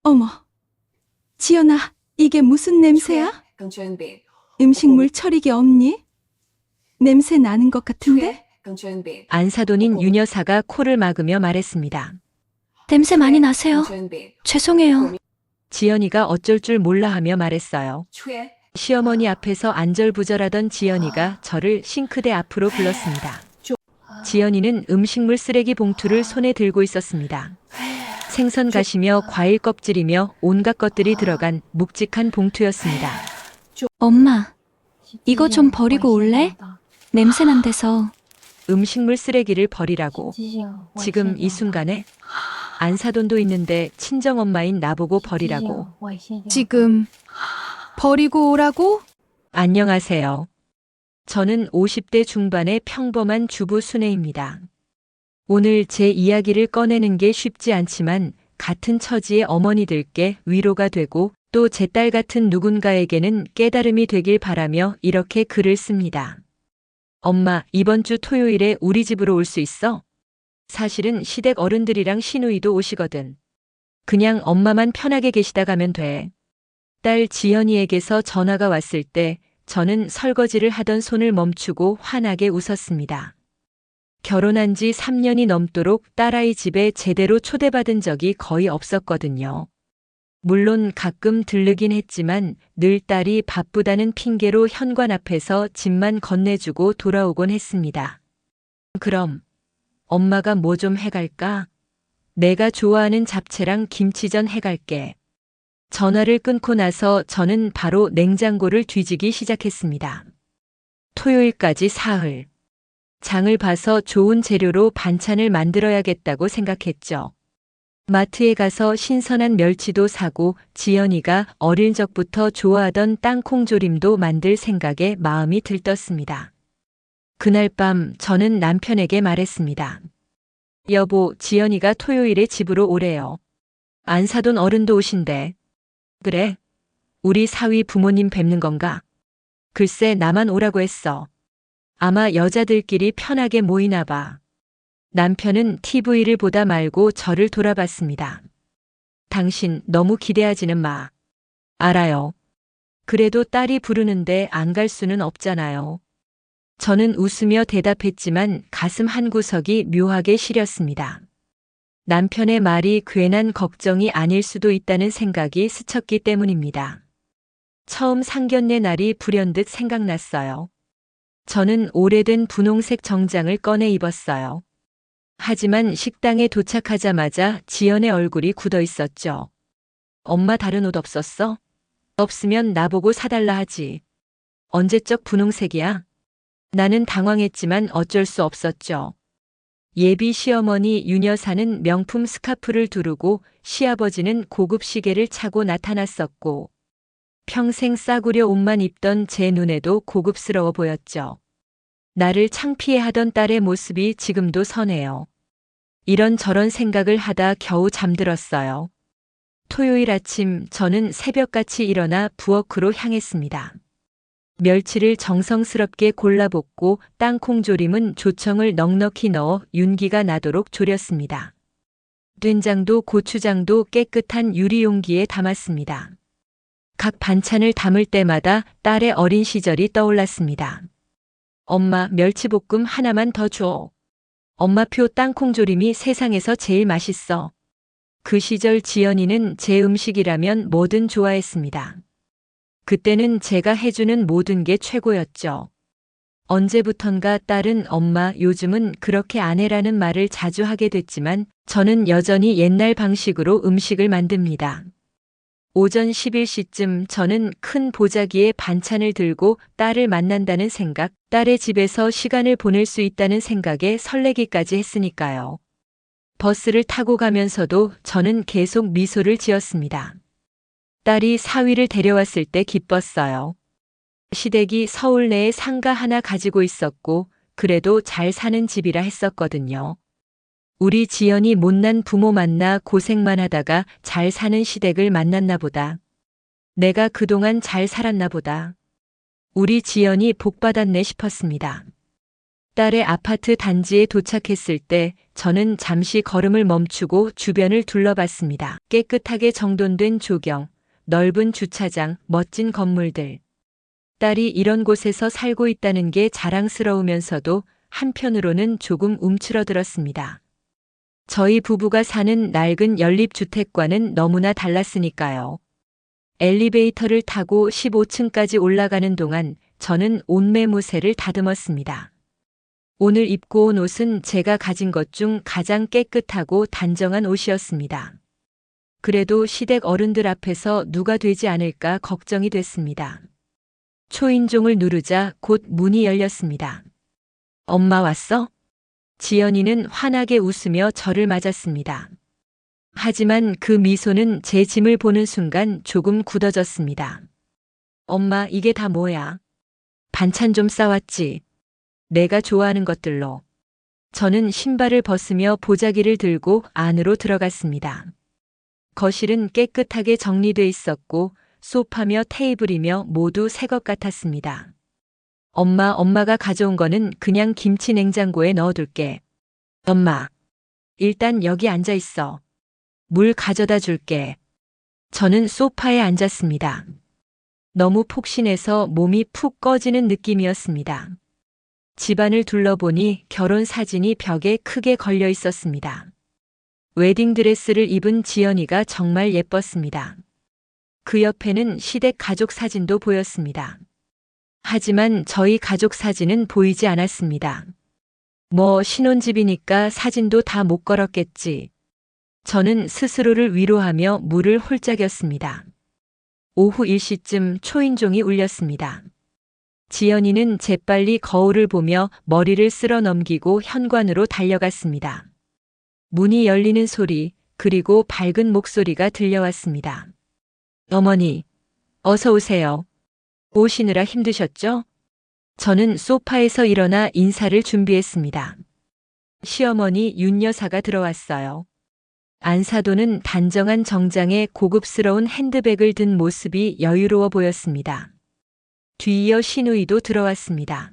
어머, 지연아, 이게 무슨 냄새야? 음식물 처리기 없니? 냄새 나는 것 같은데? 안사돈인 윤 여사가 코를 막으며 말했습니다. 냄새 많이 나세요. 죄송해요. 지연이가 어쩔 줄 몰라 하며 말했어요. 시어머니 앞에서 안절부절하던 지연이가 저를 싱크대 앞으로 불렀습니다. 지연이는 음식물 쓰레기 봉투를 손에 들고 있었습니다. 생선 가시며 과일 껍질이며 온갖 것들이 들어간 묵직한 봉투였습니다. 엄마, 이거 좀 버리고 올래? 냄새 난대서. 음식물 쓰레기를 버리라고. 지금 이 순간에 안사돈도 있는데 친정엄마인 나보고 버리라고. 지금 버리고 오라고? 안녕하세요. 저는 50대 중반의 평범한 주부 순애입니다. 오늘 제 이야기를 꺼내는 게 쉽지 않지만 같은 처지의 어머니들께 위로가 되고 또 제 딸 같은 누군가에게는 깨달음이 되길 바라며 이렇게 글을 씁니다. 엄마, 이번 주 토요일에 우리 집으로 올 수 있어? 사실은 시댁 어른들이랑 시누이도 오시거든. 그냥 엄마만 편하게 계시다 가면 돼. 딸 지연이에게서 전화가 왔을 때 저는 설거지를 하던 손을 멈추고 환하게 웃었습니다. 결혼한 지 3년이 넘도록 딸아이 집에 제대로 초대받은 적이 거의 없었거든요. 물론 가끔 들르긴 했지만 늘 딸이 바쁘다는 핑계로 현관 앞에서 짐만 건네주고 돌아오곤 했습니다. 그럼 엄마가 뭐 좀 해갈까? 내가 좋아하는 잡채랑 김치전 해갈게. 전화를 끊고 나서 저는 바로 냉장고를 뒤지기 시작했습니다. 토요일까지 사흘. 장을 봐서 좋은 재료로 반찬을 만들어야겠다고 생각했죠. 마트에 가서 신선한 멸치도 사고 지연이가 어릴 적부터 좋아하던 땅콩조림도 만들 생각에 마음이 들떴습니다. 그날 밤 저는 남편에게 말했습니다. 여보, 지연이가 토요일에 집으로 오래요. 안사돈 어른도 오신대. 그래? 우리 사위 부모님 뵙는 건가? 글쎄, 나만 오라고 했어. 아마 여자들끼리 편하게 모이나 봐. 남편은 TV를 보다 말고 저를 돌아봤습니다. 당신 너무 기대하지는 마. 알아요. 그래도 딸이 부르는데 안 갈 수는 없잖아요. 저는 웃으며 대답했지만 가슴 한구석이 묘하게 시렸습니다. 남편의 말이 괜한 걱정이 아닐 수도 있다는 생각이 스쳤기 때문입니다. 처음 상견례 날이 불현듯 생각났어요. 저는 오래된 분홍색 정장을 꺼내 입었어요. 하지만 식당에 도착하자마자 지연의 얼굴이 굳어 있었죠. 엄마, 다른 옷 없었어? 없으면 나보고 사달라 하지. 언제적 분홍색이야? 나는 당황했지만 어쩔 수 없었죠. 예비 시어머니 윤 여사는 명품 스카프를 두르고 시아버지는 고급 시계를 차고 나타났었고 평생 싸구려 옷만 입던 제 눈에도 고급스러워 보였죠. 나를 창피해하던 딸의 모습이 지금도 선해요. 이런저런 생각을 하다 겨우 잠들었어요. 토요일 아침 저는 새벽같이 일어나 부엌으로 향했습니다. 멸치를 정성스럽게 골라볶고 땅콩조림은 조청을 넉넉히 넣어 윤기가 나도록 졸였습니다. 된장도 고추장도 깨끗한 유리용기에 담았습니다. 각 반찬을 담을 때마다 딸의 어린 시절이 떠올랐습니다. 엄마, 멸치볶음 하나만 더 줘. 엄마표 땅콩조림이 세상에서 제일 맛있어. 그 시절 지연이는 제 음식이라면 뭐든 좋아했습니다. 그때는 제가 해주는 모든 게 최고였죠. 언제부턴가 딸은 엄마, 요즘은 그렇게 안 해라는 말을 자주 하게 됐지만 저는 여전히 옛날 방식으로 음식을 만듭니다. 오전 11시쯤 저는 큰 보자기에 반찬을 들고 딸을 만난다는 생각, 딸의 집에서 시간을 보낼 수 있다는 생각에 설레기까지 했으니까요. 버스를 타고 가면서도 저는 계속 미소를 지었습니다. 딸이 사위를 데려왔을 때 기뻤어요. 시댁이 서울 내에 상가 하나 가지고 있었고 그래도 잘 사는 집이라 했었거든요. 우리 지연이 못난 부모 만나 고생만 하다가 잘 사는 시댁을 만났나 보다. 내가 그동안 잘 살았나 보다. 우리 지연이 복 받았네 싶었습니다. 딸의 아파트 단지에 도착했을 때 저는 잠시 걸음을 멈추고 주변을 둘러봤습니다. 깨끗하게 정돈된 조경, 넓은 주차장, 멋진 건물들. 딸이 이런 곳에서 살고 있다는 게 자랑스러우면서도 한편으로는 조금 움츠러들었습니다. 저희 부부가 사는 낡은 연립주택과는 너무나 달랐으니까요. 엘리베이터를 타고 15층까지 올라가는 동안 저는 옷매무새를 다듬었습니다. 오늘 입고 온 옷은 제가 가진 것 중 가장 깨끗하고 단정한 옷이었습니다. 그래도 시댁 어른들 앞에서 누가 되지 않을까 걱정이 됐습니다. 초인종을 누르자 곧 문이 열렸습니다. 엄마 왔어? 지연이는 환하게 웃으며 저를 맞았습니다. 하지만 그 미소는 제 짐을 보는 순간 조금 굳어졌습니다. 엄마, 이게 다 뭐야? 반찬 좀 싸왔지? 내가 좋아하는 것들로. 저는 신발을 벗으며 보자기를 들고 안으로 들어갔습니다. 거실은 깨끗하게 정리돼 있었고 소파며 테이블이며 모두 새 것 같았습니다. 엄마가 가져온 거는 그냥 김치 냉장고에 넣어둘게. 엄마, 일단 여기 앉아 있어. 물 가져다 줄게. 저는 소파에 앉았습니다. 너무 폭신해서 몸이 푹 꺼지는 느낌이었습니다. 집안을 둘러보니 결혼 사진이 벽에 크게 걸려 있었습니다. 웨딩드레스를 입은 지연이가 정말 예뻤습니다. 그 옆에는 시댁 가족 사진도 보였습니다. 하지만 저희 가족 사진은 보이지 않았습니다. 뭐 신혼집이니까 사진도 다 못 걸었겠지. 저는 스스로를 위로하며 물을 홀짝였습니다. 오후 1시쯤 초인종이 울렸습니다. 지연이는 재빨리 거울을 보며 머리를 쓸어 넘기고 현관으로 달려갔습니다. 문이 열리는 소리, 그리고 밝은 목소리가 들려왔습니다. 어머니, 어서 오세요. 오시느라 힘드셨죠? 저는 소파에서 일어나 인사를 준비했습니다. 시어머니 윤 여사가 들어왔어요. 안사도는 단정한 정장에 고급스러운 핸드백을 든 모습이 여유로워 보였습니다. 뒤이어 시누이도 들어왔습니다.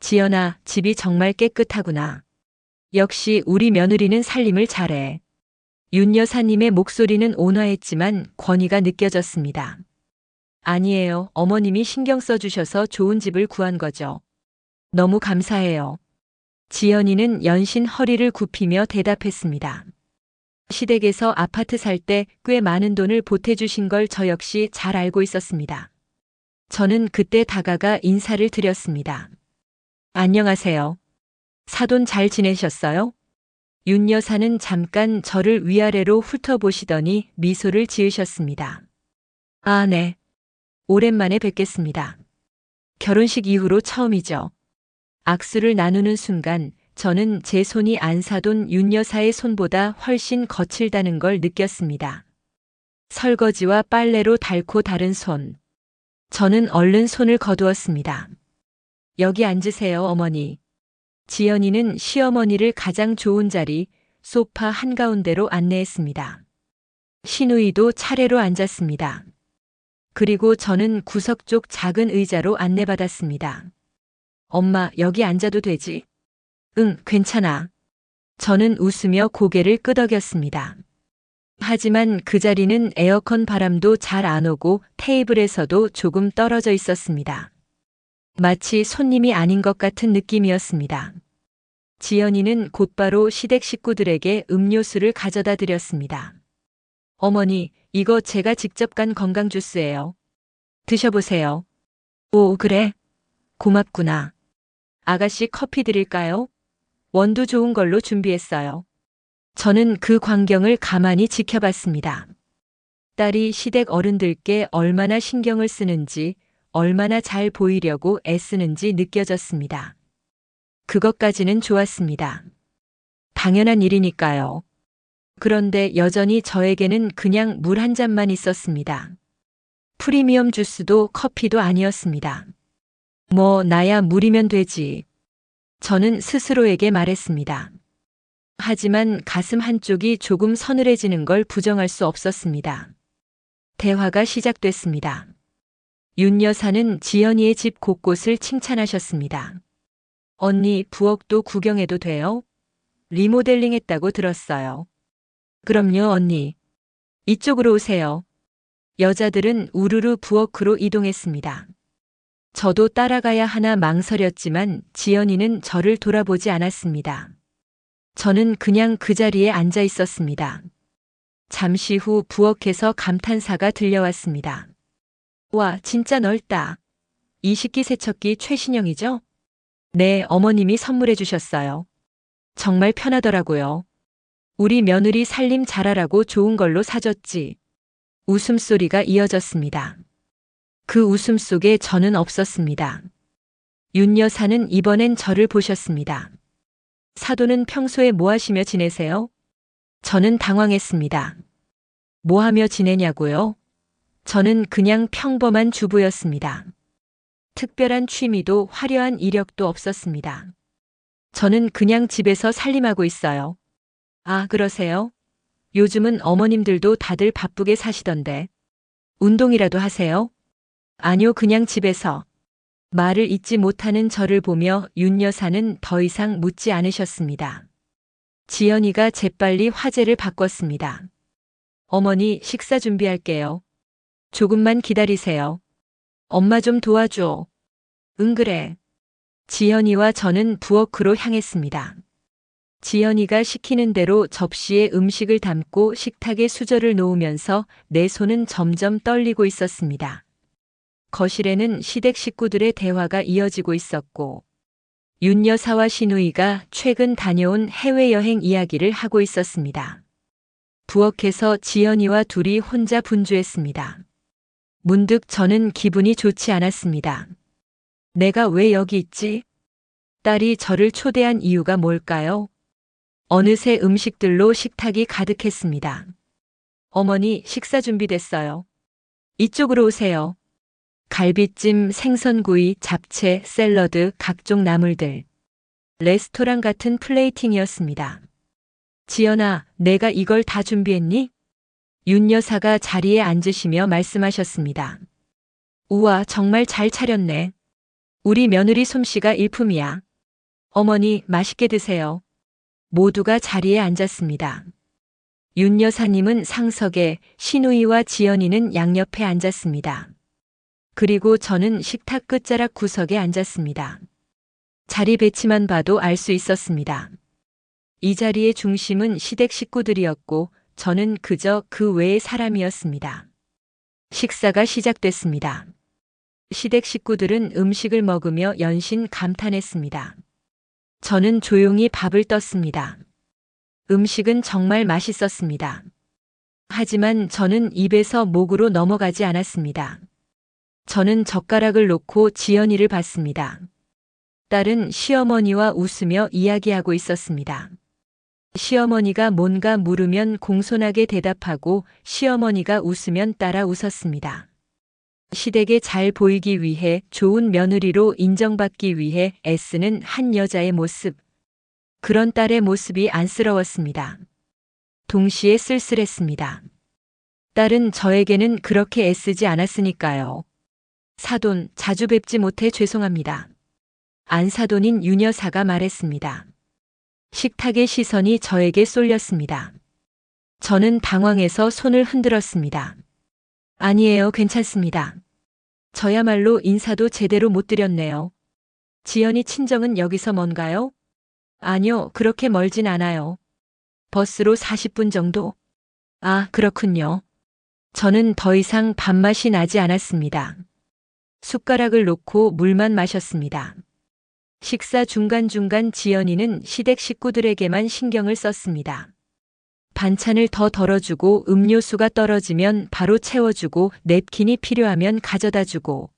지연아, 집이 정말 깨끗하구나. 역시 우리 며느리는 살림을 잘해. 윤 여사님의 목소리는 온화했지만 권위가 느껴졌습니다. 아니에요. 어머님이 신경 써주셔서 좋은 집을 구한 거죠. 너무 감사해요. 지연이는 연신 허리를 굽히며 대답했습니다. 시댁에서 아파트 살 때 꽤 많은 돈을 보태주신 걸 저 역시 잘 알고 있었습니다. 저는 그때 다가가 인사를 드렸습니다. 안녕하세요. 사돈 잘 지내셨어요? 윤 여사는 잠깐 저를 위아래로 훑어보시더니 미소를 지으셨습니다. 아, 네. 오랜만에 뵙겠습니다. 결혼식 이후로 처음이죠. 악수를 나누는 순간 저는 제 손이 안사돈 윤 여사의 손보다 훨씬 거칠다는 걸 느꼈습니다. 설거지와 빨래로 닳고 다른 손. 저는 얼른 손을 거두었습니다. 여기 앉으세요, 어머니. 지연이는 시어머니를 가장 좋은 자리, 소파 한가운데로 안내했습니다. 시누이도 차례로 앉았습니다. 그리고 저는 구석 쪽 작은 의자로 안내받았습니다. 엄마, 여기 앉아도 되지? 응, 괜찮아. 저는 웃으며 고개를 끄덕였습니다. 하지만 그 자리는 에어컨 바람도 잘 안 오고 테이블에서도 조금 떨어져 있었습니다. 마치 손님이 아닌 것 같은 느낌이었습니다. 지연이는 곧바로 시댁 식구들에게 음료수를 가져다 드렸습니다. 어머니, 이거 제가 직접 간 건강 주스예요. 드셔보세요. 오, 그래? 고맙구나. 아가씨 커피 드릴까요? 원두 좋은 걸로 준비했어요. 저는 그 광경을 가만히 지켜봤습니다. 딸이 시댁 어른들께 얼마나 신경을 쓰는지, 얼마나 잘 보이려고 애쓰는지 느껴졌습니다. 그것까지는 좋았습니다. 당연한 일이니까요. 그런데 여전히 저에게는 그냥 물 한 잔만 있었습니다. 프리미엄 주스도 커피도 아니었습니다. 뭐 나야 물이면 되지. 저는 스스로에게 말했습니다. 하지만 가슴 한쪽이 조금 서늘해지는 걸 부정할 수 없었습니다. 대화가 시작됐습니다. 윤 여사는 지연이의 집 곳곳을 칭찬하셨습니다. 언니, 부엌도 구경해도 돼요? 리모델링 했다고 들었어요. 그럼요, 언니. 이쪽으로 오세요. 여자들은 우르르 부엌으로 이동했습니다. 저도 따라가야 하나 망설였지만 지연이는 저를 돌아보지 않았습니다. 저는 그냥 그 자리에 앉아 있었습니다. 잠시 후 부엌에서 감탄사가 들려왔습니다. 와, 진짜 넓다. 이 식기세척기 최신형이죠? 네, 어머님이 선물해 주셨어요. 정말 편하더라고요. 우리 며느리 살림 잘하라고 좋은 걸로 사줬지. 웃음소리가 이어졌습니다. 그 웃음 속에 저는 없었습니다. 윤 여사는 이번엔 저를 보셨습니다. 사돈은 평소에 뭐 하시며 지내세요? 저는 당황했습니다. 뭐 하며 지내냐고요? 저는 그냥 평범한 주부였습니다. 특별한 취미도 화려한 이력도 없었습니다. 저는 그냥 집에서 살림하고 있어요. 아, 그러세요? 요즘은 어머님들도 다들 바쁘게 사시던데. 운동이라도 하세요? 아니요, 그냥 집에서. 말을 잇지 못하는 저를 보며 윤 여사는 더 이상 묻지 않으셨습니다. 지연이가 재빨리 화제를 바꿨습니다. 어머니, 식사 준비할게요. 조금만 기다리세요. 엄마 좀 도와줘. 응, 그래. 지연이와 저는 부엌으로 향했습니다. 지연이가 시키는 대로 접시에 음식을 담고 식탁에 수저를 놓으면서 내 손은 점점 떨리고 있었습니다. 거실에는 시댁 식구들의 대화가 이어지고 있었고, 윤 여사와 시누이가 최근 다녀온 해외여행 이야기를 하고 있었습니다. 부엌에서 지연이와 둘이 혼자 분주했습니다. 문득 저는 기분이 좋지 않았습니다. 내가 왜 여기 있지? 딸이 저를 초대한 이유가 뭘까요? 어느새 음식들로 식탁이 가득했습니다. 어머니, 식사 준비됐어요. 이쪽으로 오세요. 갈비찜, 생선구이, 잡채, 샐러드, 각종 나물들. 레스토랑 같은 플레이팅이었습니다. 지연아, 내가 이걸 다 준비했니? 윤 여사가 자리에 앉으시며 말씀하셨습니다. 우와, 정말 잘 차렸네. 우리 며느리 솜씨가 일품이야. 어머니, 맛있게 드세요. 모두가 자리에 앉았습니다. 윤 여사님은 상석에, 시누이와 지연이는 양옆에 앉았습니다. 그리고 저는 식탁 끝자락 구석에 앉았습니다. 자리 배치만 봐도 알 수 있었습니다. 이 자리의 중심은 시댁 식구들이었고 저는 그저 그 외의 사람이었습니다. 식사가 시작됐습니다. 시댁 식구들은 음식을 먹으며 연신 감탄했습니다. 저는 조용히 밥을 떴습니다. 음식은 정말 맛있었습니다. 하지만 저는 입에서 목으로 넘어가지 않았습니다. 저는 젓가락을 놓고 지연이를 봤습니다. 딸은 시어머니와 웃으며 이야기하고 있었습니다. 시어머니가 뭔가 물으면 공손하게 대답하고 시어머니가 웃으면 따라 웃었습니다. 시댁에 잘 보이기 위해, 좋은 며느리로 인정받기 위해 애쓰는 한 여자의 모습. 그런 딸의 모습이 안쓰러웠습니다. 동시에 쓸쓸했습니다. 딸은 저에게는 그렇게 애쓰지 않았으니까요. 사돈, 자주 뵙지 못해 죄송합니다. 안사돈인 윤 여사가 말했습니다. 식탁의 시선이 저에게 쏠렸습니다. 저는 당황해서 손을 흔들었습니다. 아니에요, 괜찮습니다. 저야말로 인사도 제대로 못 드렸네요. 지연이 친정은 여기서 먼가요? 아니요, 그렇게 멀진 않아요. 버스로 40분 정도? 아, 그렇군요. 저는 더 이상 밥맛이 나지 않았습니다. 숟가락을 놓고 물만 마셨습니다. 식사 중간중간 지연이는 시댁 식구들에게만 신경을 썼습니다. 반찬을 더 덜어주고 음료수가 떨어지면 바로 채워주고 냅킨이 필요하면 가져다주고.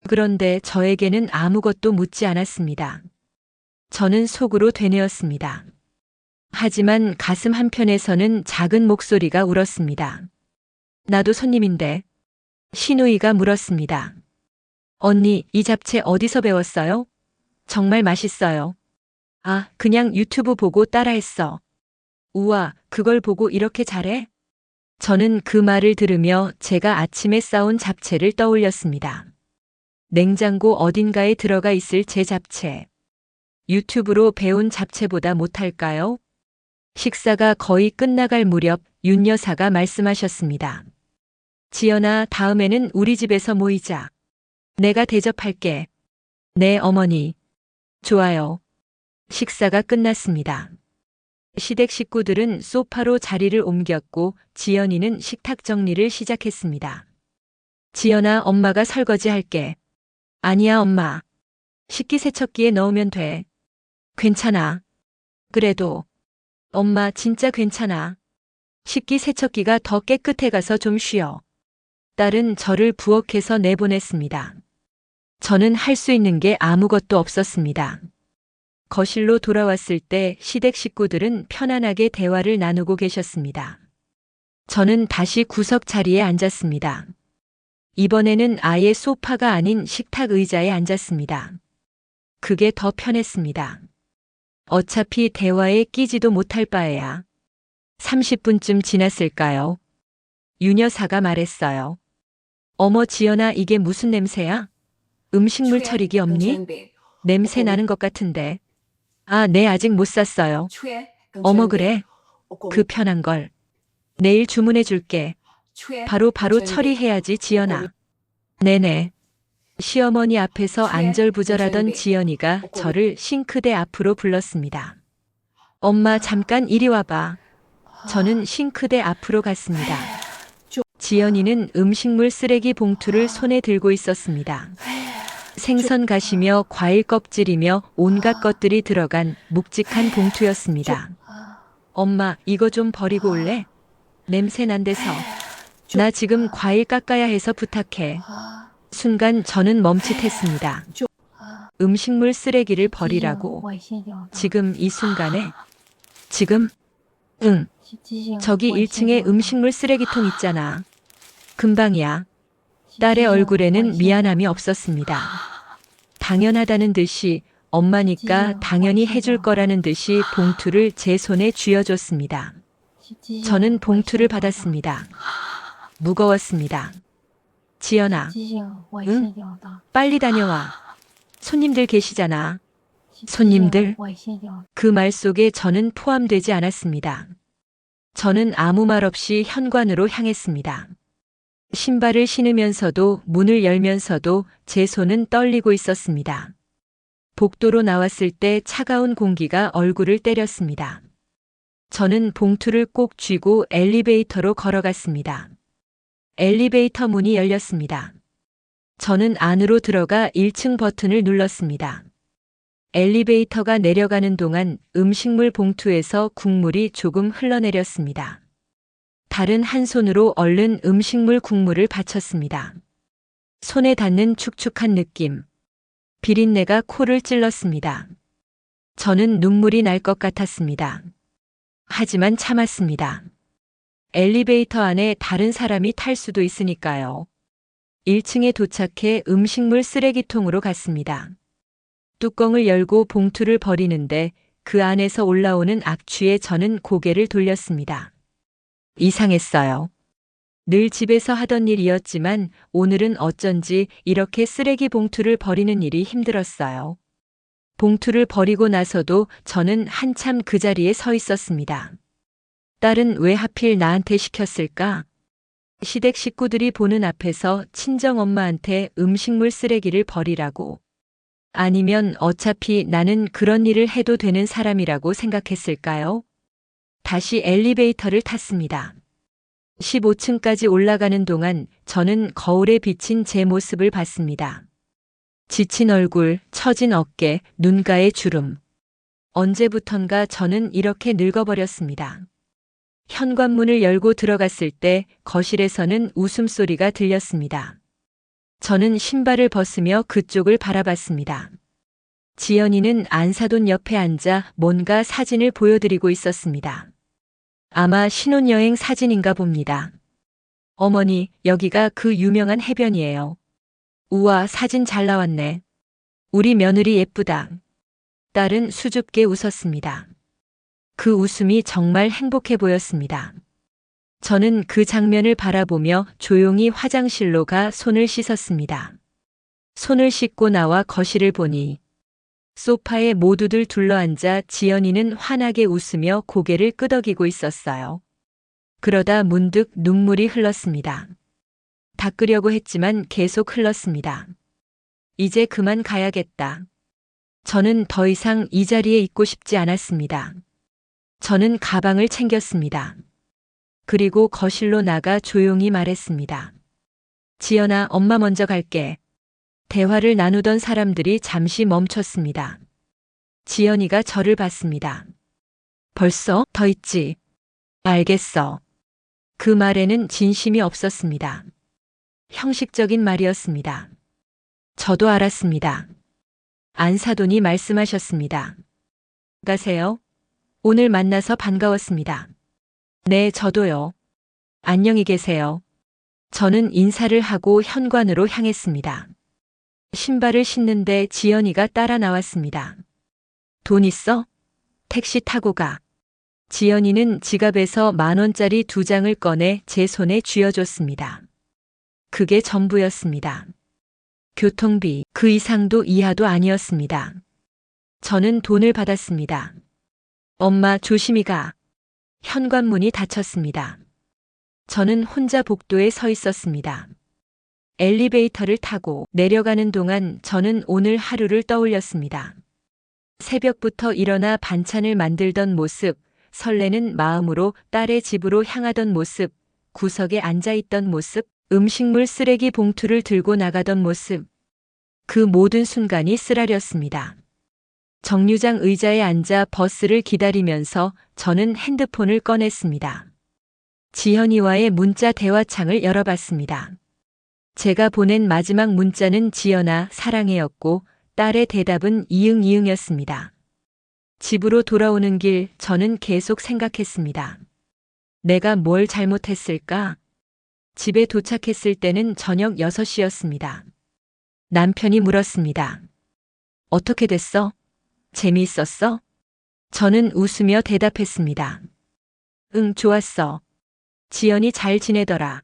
그런데 저에게는 아무것도 묻지 않았습니다. 저는 속으로 되뇌었습니다. 하지만 가슴 한편에서는 작은 목소리가 울었습니다. 나도 손님인데. 시누이가 물었습니다. 언니, 이 잡채 어디서 배웠어요? 정말 맛있어요. 아, 그냥 유튜브 보고 따라했어. 우와, 그걸 보고 이렇게 잘해? 저는 그 말을 들으며 제가 아침에 싸온 잡채를 떠올렸습니다. 냉장고 어딘가에 들어가 있을 제 잡채. 유튜브로 배운 잡채보다 못할까요? 식사가 거의 끝나갈 무렵 윤 여사가 말씀하셨습니다. 지연아, 다음에는 우리 집에서 모이자. 내가 대접할게. 네, 어머니. 좋아요. 식사가 끝났습니다. 시댁 식구들은 소파로 자리를 옮겼고 지연이는 식탁 정리를 시작했습니다. 지연아, 엄마가 설거지 할게. 아니야, 엄마. 식기세척기에 넣으면 돼. 괜찮아. 그래도. 엄마, 진짜 괜찮아. 식기세척기가 더 깨끗해 가서 좀 쉬어. 딸은 저를 부엌에서 내보냈습니다. 저는 할 수 있는 게 아무것도 없었습니다. 거실로 돌아왔을 때 시댁 식구들은 편안하게 대화를 나누고 계셨습니다. 저는 다시 구석 자리에 앉았습니다. 이번에는 아예 소파가 아닌 식탁 의자에 앉았습니다. 그게 더 편했습니다. 어차피 대화에 끼지도 못할 바에야. 30분쯤 지났을까요? 윤 여사가 말했어요. 어머, 지연아, 이게 무슨 냄새야? 음식물 처리기 없니? 냄새 나는 것 같은데. 아, 네, 아직 못 샀어요. 어머, 그래? 그 편한 걸. 내일 주문해 줄게. 바로 처리해야지, 지연아. 네네. 시어머니 앞에서 안절부절하던 지연이가 저를 싱크대 앞으로 불렀습니다. 엄마, 잠깐 이리 와봐. 저는 싱크대 앞으로 갔습니다. 지연이는 음식물 쓰레기 봉투를 손에 들고 있었습니다. 생선 가시며 과일 껍질이며 온갖 것들이 들어간 묵직한 봉투였습니다. 엄마, 이거 좀 버리고 올래? 냄새 난 데서. 나 지금 과일 깎아야 해서 부탁해. 순간 저는 멈칫했습니다. 음식물 쓰레기를 버리라고. 지금 이 순간에? 지금? 응. 저기 1층에 음식물 쓰레기통 있잖아. 금방이야. 딸의 얼굴에는 미안함이 없었습니다. 당연하다는 듯이 엄마니까 당연히 해줄 거라는 듯이 봉투를 제 손에 쥐어줬습니다. 저는 봉투를 받았습니다. 무거웠습니다. 지연아, 응? 빨리 다녀와. 손님들 계시잖아. 손님들? 그 말 속에 저는 포함되지 않았습니다. 저는 아무 말 없이 현관으로 향했습니다. 신발을 신으면서도 문을 열면서도 제 손은 떨리고 있었습니다. 복도로 나왔을 때 차가운 공기가 얼굴을 때렸습니다. 저는 봉투를 꼭 쥐고 엘리베이터로 걸어갔습니다. 엘리베이터 문이 열렸습니다. 저는 안으로 들어가 1층 버튼을 눌렀습니다. 엘리베이터가 내려가는 동안 음식물 봉투에서 국물이 조금 흘러내렸습니다. 다른 한 손으로 얼른 음식물 국물을 받쳤습니다. 손에 닿는 축축한 느낌. 비린내가 코를 찔렀습니다. 저는 눈물이 날 것 같았습니다. 하지만 참았습니다. 엘리베이터 안에 다른 사람이 탈 수도 있으니까요. 1층에 도착해 음식물 쓰레기통으로 갔습니다. 뚜껑을 열고 봉투를 버리는데 그 안에서 올라오는 악취에 저는 고개를 돌렸습니다. 이상했어요. 늘 집에서 하던 일이었지만 오늘은 어쩐지 이렇게 쓰레기 봉투를 버리는 일이 힘들었어요. 봉투를 버리고 나서도 저는 한참 그 자리에 서 있었습니다. 딸은 왜 하필 나한테 시켰을까? 시댁 식구들이 보는 앞에서 친정엄마한테 음식물 쓰레기를 버리라고. 아니면 어차피 나는 그런 일을 해도 되는 사람이라고 생각했을까요? 다시 엘리베이터를 탔습니다. 15층까지 올라가는 동안 저는 거울에 비친 제 모습을 봤습니다. 지친 얼굴, 처진 어깨, 눈가에 주름. 언제부턴가 저는 이렇게 늙어버렸습니다. 현관문을 열고 들어갔을 때 거실에서는 웃음소리가 들렸습니다. 저는 신발을 벗으며 그쪽을 바라봤습니다. 지연이는 안사돈 옆에 앉아 뭔가 사진을 보여드리고 있었습니다. 아마 신혼여행 사진인가 봅니다. 어머니, 여기가 그 유명한 해변이에요. 우와, 사진 잘 나왔네. 우리 며느리 예쁘다. 딸은 수줍게 웃었습니다. 그 웃음이 정말 행복해 보였습니다. 저는 그 장면을 바라보며 조용히 화장실로 가 손을 씻었습니다. 손을 씻고 나와 거실을 보니 소파에 모두들 둘러앉아 지연이는 환하게 웃으며 고개를 끄덕이고 있었어요. 그러다 문득 눈물이 흘렀습니다. 닦으려고 했지만 계속 흘렀습니다. 이제 그만 가야겠다. 저는 더 이상 이 자리에 있고 싶지 않았습니다. 저는 가방을 챙겼습니다. 그리고 거실로 나가 조용히 말했습니다. 지연아, 엄마 먼저 갈게. 대화를 나누던 사람들이 잠시 멈췄습니다. 지연이가 저를 봤습니다. 벌써? 더 있지. 알겠어. 그 말에는 진심이 없었습니다. 형식적인 말이었습니다. 저도 알았습니다. 안사돈이 말씀하셨습니다. 가세요. 오늘 만나서 반가웠습니다. 네, 저도요. 안녕히 계세요. 저는 인사를 하고 현관으로 향했습니다. 신발을 신는데 지연이가 따라 나왔습니다. 돈 있어? 택시 타고 가. 지연이는 지갑에서 10,000원짜리 2장을 꺼내 제 손에 쥐어줬습니다. 그게 전부였습니다. 교통비 그 이상도 이하도 아니었습니다. 저는 돈을 받았습니다. 엄마 조심히 가. 현관문이 닫혔습니다. 저는 혼자 복도에 서 있었습니다. 엘리베이터를 타고 내려가는 동안 저는 오늘 하루를 떠올렸습니다. 새벽부터 일어나 반찬을 만들던 모습, 설레는 마음으로 딸의 집으로 향하던 모습, 구석에 앉아있던 모습, 음식물 쓰레기 봉투를 들고 나가던 모습. 그 모든 순간이 쓰라렸습니다. 정류장 의자에 앉아 버스를 기다리면서 저는 핸드폰을 꺼냈습니다. 지연이와의 문자 대화창을 열어봤습니다. 제가 보낸 마지막 문자는 지연아 사랑해였고 딸의 대답은 이응이응이었습니다. 집으로 돌아오는 길 저는 계속 생각했습니다. 내가 뭘 잘못했을까? 집에 도착했을 때는 저녁 6시였습니다. 남편이 물었습니다. 어떻게 됐어? 재미있었어? 저는 웃으며 대답했습니다. 응, 좋았어. 지연이 잘 지내더라.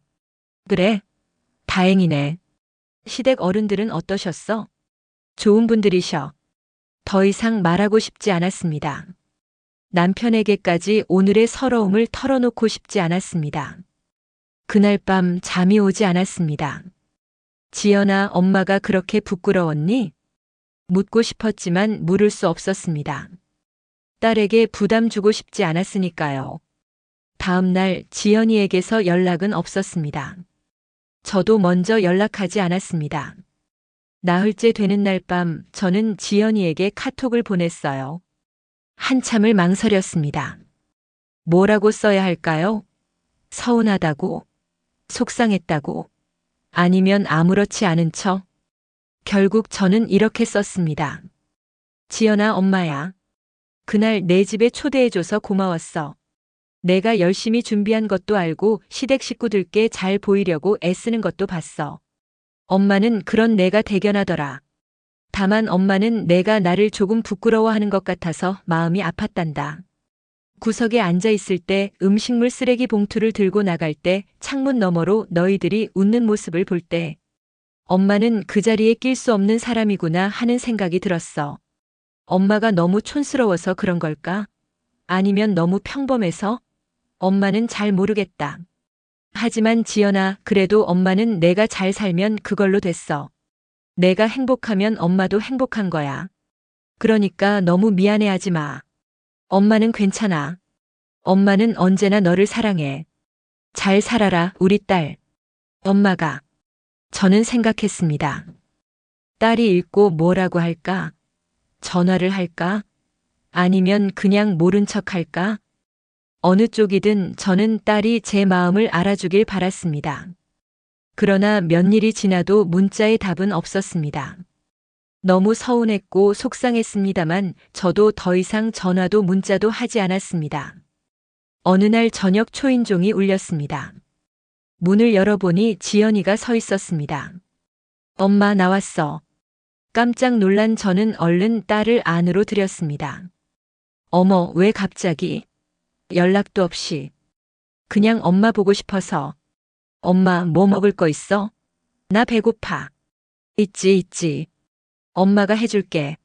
그래? 다행이네. 시댁 어른들은 어떠셨어? 좋은 분들이셔. 더 이상 말하고 싶지 않았습니다. 남편에게까지 오늘의 서러움을 털어놓고 싶지 않았습니다. 그날 밤 잠이 오지 않았습니다. 지연아, 엄마가 그렇게 부끄러웠니? 묻고 싶었지만 물을 수 없었습니다. 딸에게 부담 주고 싶지 않았으니까요. 다음 날 지연이에게서 연락은 없었습니다. 저도 먼저 연락하지 않았습니다. 나흘째 되는 날 밤 저는 지연이에게 카톡을 보냈어요. 한참을 망설였습니다. 뭐라고 써야 할까요? 서운하다고? 속상했다고? 아니면 아무렇지 않은 척? 결국 저는 이렇게 썼습니다. 지연아, 엄마야. 그날 내 집에 초대해줘서 고마웠어. 내가 열심히 준비한 것도 알고 시댁 식구들께 잘 보이려고 애쓰는 것도 봤어. 엄마는 그런 내가 대견하더라. 다만 엄마는 내가 나를 조금 부끄러워하는 것 같아서 마음이 아팠단다. 구석에 앉아 있을 때, 음식물 쓰레기 봉투를 들고 나갈 때, 창문 너머로 너희들이 웃는 모습을 볼 때, 엄마는 그 자리에 낄 수 없는 사람이구나 하는 생각이 들었어. 엄마가 너무 촌스러워서 그런 걸까? 아니면 너무 평범해서? 엄마는 잘 모르겠다. 하지만 지연아, 그래도 엄마는 내가 잘 살면 그걸로 됐어. 내가 행복하면 엄마도 행복한 거야. 그러니까 너무 미안해하지 마. 엄마는 괜찮아. 엄마는 언제나 너를 사랑해. 잘 살아라, 우리 딸. 엄마가. 저는 생각했습니다. 딸이 읽고 뭐라고 할까? 전화를 할까? 아니면 그냥 모른 척 할까? 어느 쪽이든 저는 딸이 제 마음을 알아주길 바랐습니다. 그러나 몇 일이 지나도 문자의 답은 없었습니다. 너무 서운했고 속상했습니다만 저도 더 이상 전화도 문자도 하지 않았습니다. 어느 날 저녁 초인종이 울렸습니다. 문을 열어보니 지연이가 서 있었습니다. 엄마, 나왔어. 깜짝 놀란 저는 얼른 딸을 안으로 들였습니다. 어머, 왜 갑자기? 연락도 없이. 그냥 엄마 보고 싶어서. 엄마, 뭐 먹을 거 있어? 나 배고파. 있지. 엄마가 해줄게.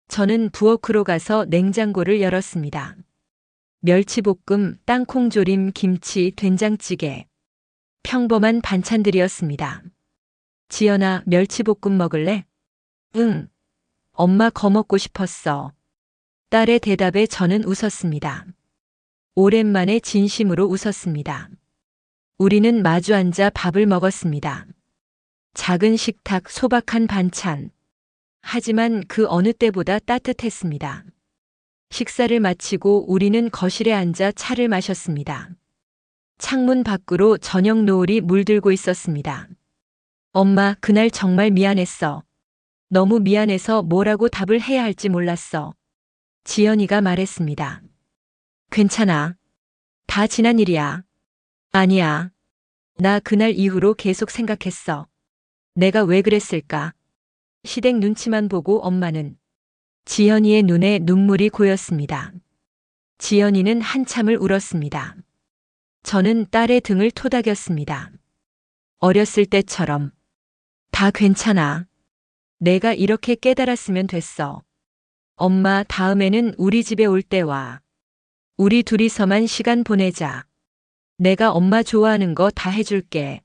저는 부엌으로 가서 냉장고를 열었습니다. 멸치볶음, 땅콩조림, 김치, 된장찌개. 평범한 반찬들이었습니다. 지연아, 멸치볶음 먹을래? 응. 엄마 거 먹고 싶었어. 딸의 대답에 저는 웃었습니다. 오랜만에 진심으로 웃었습니다. 우리는 마주 앉아 밥을 먹었습니다. 작은 식탁, 소박한 반찬. 하지만 그 어느 때보다 따뜻했습니다. 식사를 마치고 우리는 거실에 앉아 차를 마셨습니다. 창문 밖으로 저녁 노을이 물들고 있었습니다. 엄마, 그날 정말 미안했어. 너무 미안해서 뭐라고 답을 해야 할지 몰랐어. 지연이가 말했습니다. 괜찮아. 다 지난 일이야. 아니야. 나 그날 이후로 계속 생각했어. 내가 왜 그랬을까? 시댁 눈치만 보고 엄마는 지연이의 눈에 눈물이 고였습니다. 지연이는 한참을 울었습니다. 저는 딸의 등을 토닥였습니다. 어렸을 때처럼. 다 괜찮아. 내가 이렇게 깨달았으면 됐어. 엄마, 다음에는 우리 집에 올 때 와. 우리 둘이서만 시간 보내자. 내가 엄마 좋아하는 거 다 해줄게.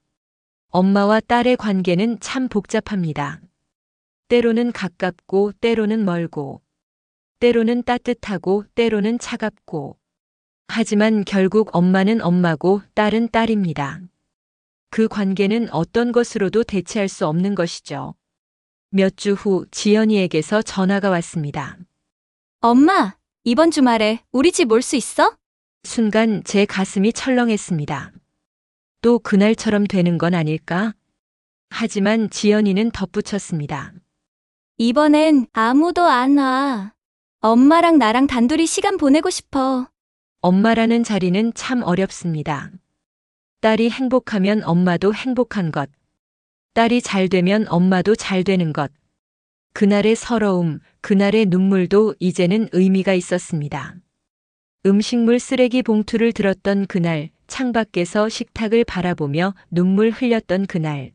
엄마와 딸의 관계는 참 복잡합니다. 때로는 가깝고, 때로는 멀고, 때로는 따뜻하고, 때로는 차갑고. 하지만 결국 엄마는 엄마고 딸은 딸입니다. 그 관계는 어떤 것으로도 대체할 수 없는 것이죠. 몇 주 후 지연이에게서 전화가 왔습니다. 엄마, 이번 주말에 우리 집 올 수 있어? 순간 제 가슴이 철렁했습니다. 또 그날처럼 되는 건 아닐까? 하지만 지연이는 덧붙였습니다. 이번엔 아무도 안 와. 엄마랑 나랑 단둘이 시간 보내고 싶어. 엄마라는 자리는 참 어렵습니다. 딸이 행복하면 엄마도 행복한 것. 딸이 잘 되면 엄마도 잘 되는 것. 그날의 서러움, 그날의 눈물도 이제는 의미가 있었습니다. 음식물 쓰레기 봉투를 들었던 그날, 창밖에서 식탁을 바라보며 눈물 흘렸던 그날.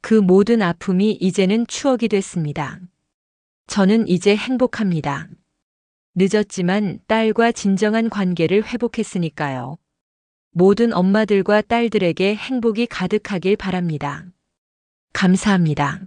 그 모든 아픔이 이제는 추억이 됐습니다. 저는 이제 행복합니다. 늦었지만 딸과 진정한 관계를 회복했으니까요. 모든 엄마들과 딸들에게 행복이 가득하길 바랍니다. 감사합니다.